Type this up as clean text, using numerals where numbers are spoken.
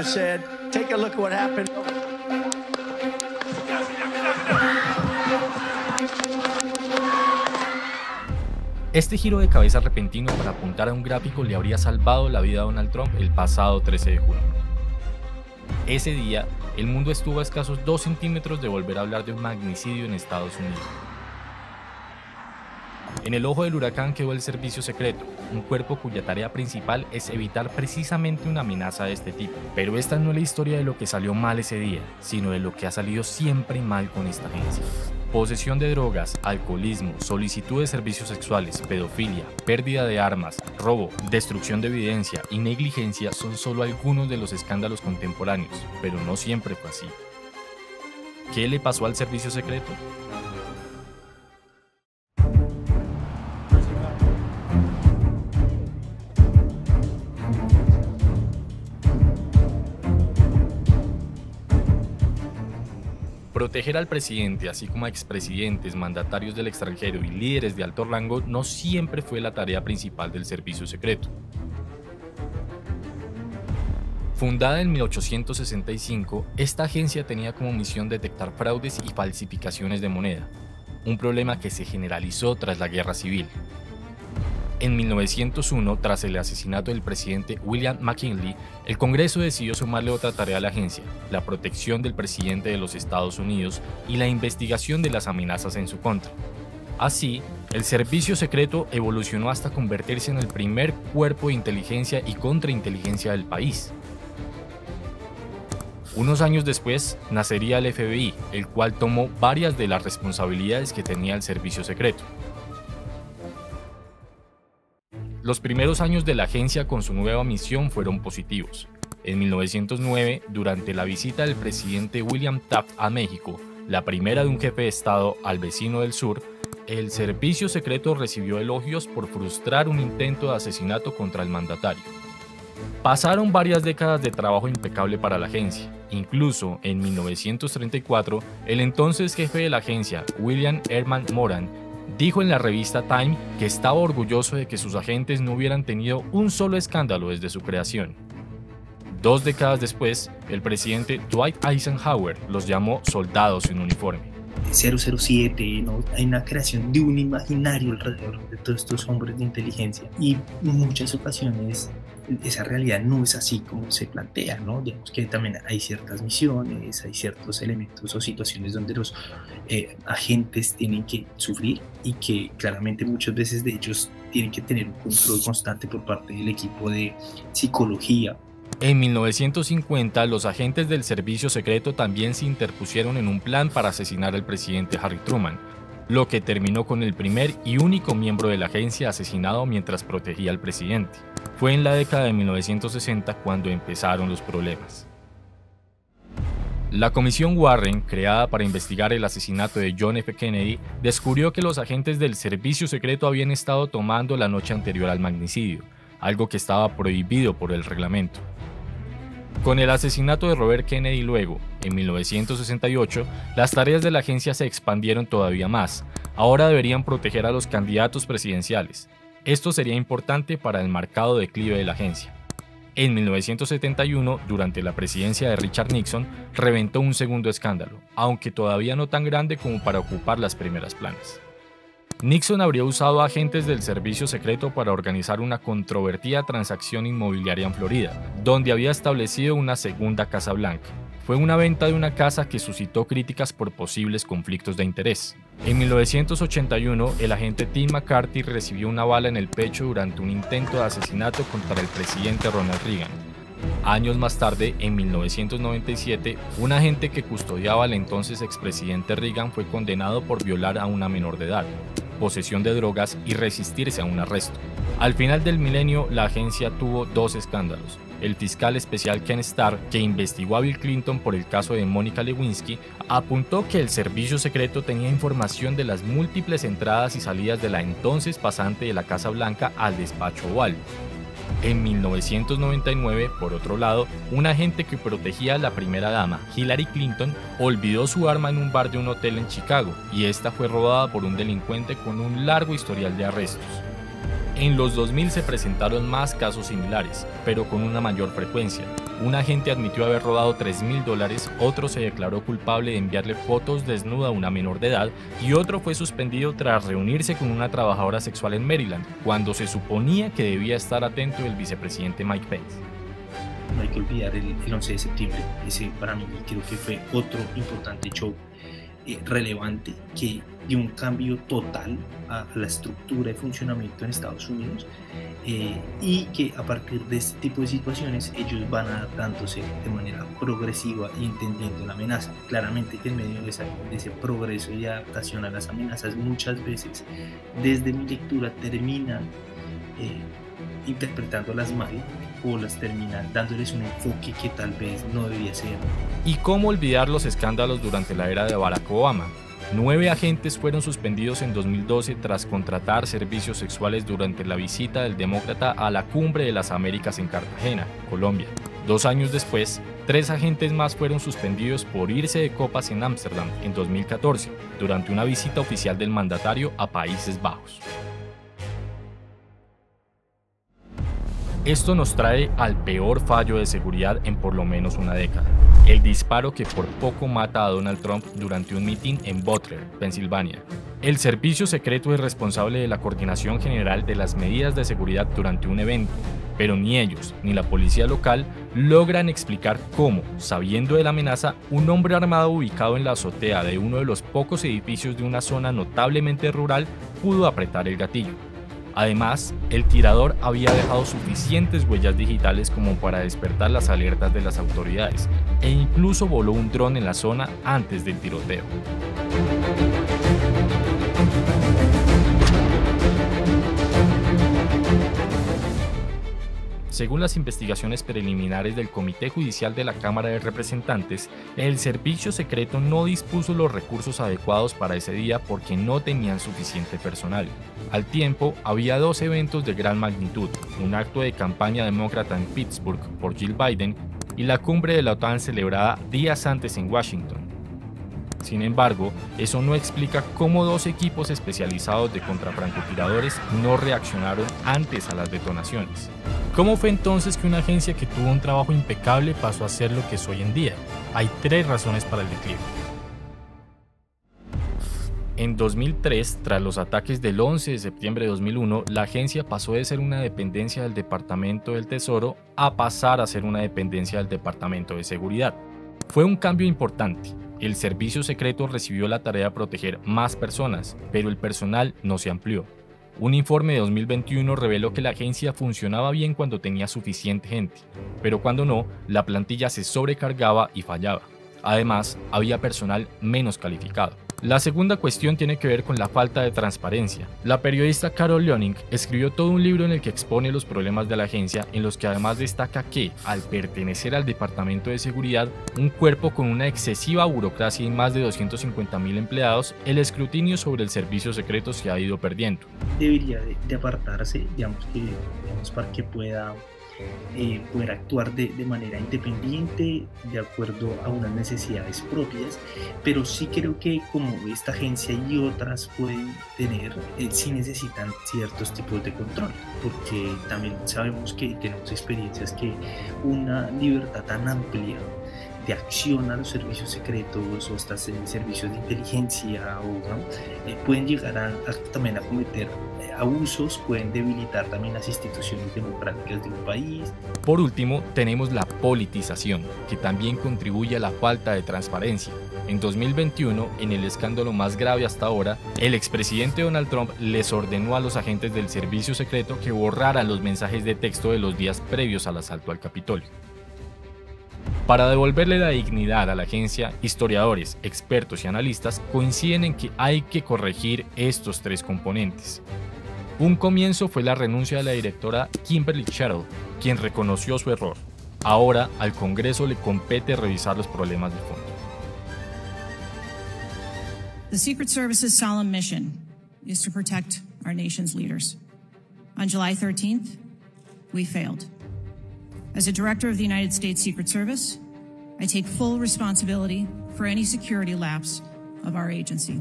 said, take a look at what happened. Este giro de cabeza repentino para apuntar a un gráfico le habría salvado la vida a Donald Trump el pasado 13 de junio. Ese día, el mundo estuvo a escasos 2 centímetros de volver a hablar de un magnicidio en Estados Unidos. En el ojo del huracán quedó el servicio secreto, un cuerpo cuya tarea principal es evitar precisamente una amenaza de este tipo. Pero esta no es la historia de lo que salió mal ese día, sino de lo que ha salido siempre mal con esta agencia. Posesión de drogas, alcoholismo, solicitud de servicios sexuales, pedofilia, pérdida de armas, robo, destrucción de evidencia y negligencia son solo algunos de los escándalos contemporáneos, pero no siempre fue así. ¿Qué le pasó al servicio secreto? Proteger al presidente, así como a expresidentes, mandatarios del extranjero y líderes de alto rango no siempre fue la tarea principal del servicio secreto. Fundada en 1865, esta agencia tenía como misión detectar fraudes y falsificaciones de moneda, un problema que se generalizó tras la Guerra Civil. En 1901, tras el asesinato del presidente William McKinley, el Congreso decidió sumarle otra tarea a la agencia, la protección del presidente de los Estados Unidos y la investigación de las amenazas en su contra. Así, el servicio secreto evolucionó hasta convertirse en el primer cuerpo de inteligencia y contrainteligencia del país. Unos años después, nacería el FBI, el cual tomó varias de las responsabilidades que tenía el servicio secreto. Los primeros años de la agencia con su nueva misión fueron positivos. En 1909, durante la visita del presidente William Taft a México, la primera de un jefe de Estado al vecino del sur, el servicio secreto recibió elogios por frustrar un intento de asesinato contra el mandatario. Pasaron varias décadas de trabajo impecable para la agencia. Incluso en 1934, el entonces jefe de la agencia, William Herman Moran, dijo en la revista Time que estaba orgulloso de que sus agentes no hubieran tenido un solo escándalo desde su creación. 2 décadas después, el presidente Dwight Eisenhower los llamó soldados en uniforme. 007, ¿no? Hay una creación de un imaginario alrededor de todos estos hombres de inteligencia y en muchas ocasiones esa realidad no es así como se plantea, ¿no? Digamos que también hay ciertas misiones, hay ciertos elementos o situaciones donde los agentes tienen que sufrir y que claramente muchas veces de ellos tienen que tener un control constante por parte del equipo de psicología. En 1950, los agentes del servicio secreto también se interpusieron en un plan para asesinar al presidente Harry Truman, lo que terminó con el primer y único miembro de la agencia asesinado mientras protegía al presidente. Fue en la década de 1960 cuando empezaron los problemas. La Comisión Warren, creada para investigar el asesinato de John F. Kennedy, descubrió que los agentes del servicio secreto habían estado tomando la noche anterior al magnicidio, algo que estaba prohibido por el reglamento. Con el asesinato de Robert Kennedy luego, en 1968, las tareas de la agencia se expandieron todavía más. Ahora deberían proteger a los candidatos presidenciales. Esto sería importante para el marcado declive de la agencia. En 1971, durante la presidencia de Richard Nixon, reventó un segundo escándalo, aunque todavía no tan grande como para ocupar las primeras planas. Nixon habría usado agentes del servicio secreto para organizar una controvertida transacción inmobiliaria en Florida, donde había establecido una segunda Casa Blanca. Fue una venta de una casa que suscitó críticas por posibles conflictos de interés. En 1981, el agente Tim McCarthy recibió una bala en el pecho durante un intento de asesinato contra el presidente Ronald Reagan. Años más tarde, en 1997, un agente que custodiaba al entonces expresidente Reagan fue condenado por violar a una menor de edad, posesión de drogas y resistirse a un arresto. Al final del milenio, la agencia tuvo 2 escándalos. El fiscal especial Ken Starr, que investigó a Bill Clinton por el caso de Mónica Lewinsky, apuntó que el servicio secreto tenía información de las múltiples entradas y salidas de la entonces pasante de la Casa Blanca al despacho Oval. En 1999, por otro lado, un agente que protegía a la primera dama, Hillary Clinton, olvidó su arma en un bar de un hotel en Chicago y esta fue robada por un delincuente con un largo historial de arrestos. En los 2000 se presentaron más casos similares, pero con una mayor frecuencia. un agente admitió haber robado $3.000, otro se declaró culpable de enviarle fotos desnuda a una menor de edad y otro fue suspendido tras reunirse con una trabajadora sexual en Maryland, cuando se suponía que debía estar atento el vicepresidente Mike Pence. No hay que olvidar el 11 de septiembre, ese para mí creo que fue otro importante show relevante que dio un cambio total a la estructura de funcionamiento en Estados Unidos y que a partir de este tipo de situaciones ellos van adaptándose de manera progresiva y entendiendo la amenaza. Claramente que en medio de ese progreso y adaptación a las amenazas muchas veces desde mi lectura terminan interpretándolas mal o las terminan dándoles un enfoque que tal vez no debía ser. ¿Y cómo olvidar los escándalos durante la era de Barack Obama? 9 agentes fueron suspendidos en 2012 tras contratar servicios sexuales durante la visita del demócrata a la Cumbre de las Américas en Cartagena, Colombia. 2 años después, 3 agentes más fueron suspendidos por irse de copas en Ámsterdam en 2014, durante una visita oficial del mandatario a Países Bajos. Esto nos trae al peor fallo de seguridad en por lo menos una década, el disparo que por poco mata a Donald Trump durante un mitin en Butler, Pensilvania. El servicio secreto es responsable de la coordinación general de las medidas de seguridad durante un evento, pero ni ellos ni la policía local logran explicar cómo, sabiendo de la amenaza, un hombre armado ubicado en la azotea de uno de los pocos edificios de una zona notablemente rural pudo apretar el gatillo. Además, el tirador había dejado suficientes huellas digitales como para despertar las alertas de las autoridades, e incluso voló un dron en la zona antes del tiroteo. Según las investigaciones preliminares del Comité Judicial de la Cámara de Representantes, el servicio secreto no dispuso los recursos adecuados para ese día porque no tenían suficiente personal. Al tiempo, había 2 eventos de gran magnitud, un acto de campaña demócrata en Pittsburgh por Jill Biden y la cumbre de la OTAN celebrada días antes en Washington. Sin embargo, eso no explica cómo 2 equipos especializados de contrafrancotiradores no reaccionaron antes a las detonaciones. ¿Cómo fue entonces que una agencia que tuvo un trabajo impecable pasó a ser lo que es hoy en día? Hay 3 razones para el declive. En 2003, tras los ataques del 11 de septiembre de 2001, la agencia pasó de ser una dependencia del Departamento del Tesoro a pasar a ser una dependencia del Departamento de Seguridad. Fue un cambio importante. El servicio secreto recibió la tarea de proteger más personas, pero el personal no se amplió. Un informe de 2021 reveló que la agencia funcionaba bien cuando tenía suficiente gente, pero cuando no, la plantilla se sobrecargaba y fallaba. Además, había personal menos calificado. La segunda cuestión tiene que ver con la falta de transparencia. La periodista Carol Leoning escribió todo un libro en el que expone los problemas de la agencia, en los que además destaca que, al pertenecer al Departamento de Seguridad, un cuerpo con una excesiva burocracia y más de 250.000 empleados, el escrutinio sobre el servicio secreto se ha ido perdiendo. Debería de apartarse, para que pueda poder actuar de manera independiente, de acuerdo a unas necesidades propias, pero sí creo que como esta agencia y otras pueden tener, sí necesitan ciertos tipos de control, porque también sabemos que tenemos experiencias que una libertad tan amplia de acción a los servicios secretos o hasta servicios de inteligencia pueden llegar también a cometer abusos, pueden debilitar también las instituciones democráticas de un país. Por último, tenemos la politización, que también contribuye a la falta de transparencia. En 2021, en el escándalo más grave hasta ahora, el expresidente Donald Trump les ordenó a los agentes del servicio secreto que borraran los mensajes de texto de los días previos al asalto al Capitolio. Para devolverle la dignidad a la agencia, historiadores, expertos y analistas coinciden en que hay que corregir estos 3 componentes. Un comienzo fue la renuncia de la directora Kimberly Sherrill, quien reconoció su error. Ahora al Congreso le compete revisar los problemas de fondo. The Secret Service's solemn mission is to protect our nation's leaders. On July 13th, we failed. As a director of the United States Secret Service, I take full responsibility for any security lapse of our agency.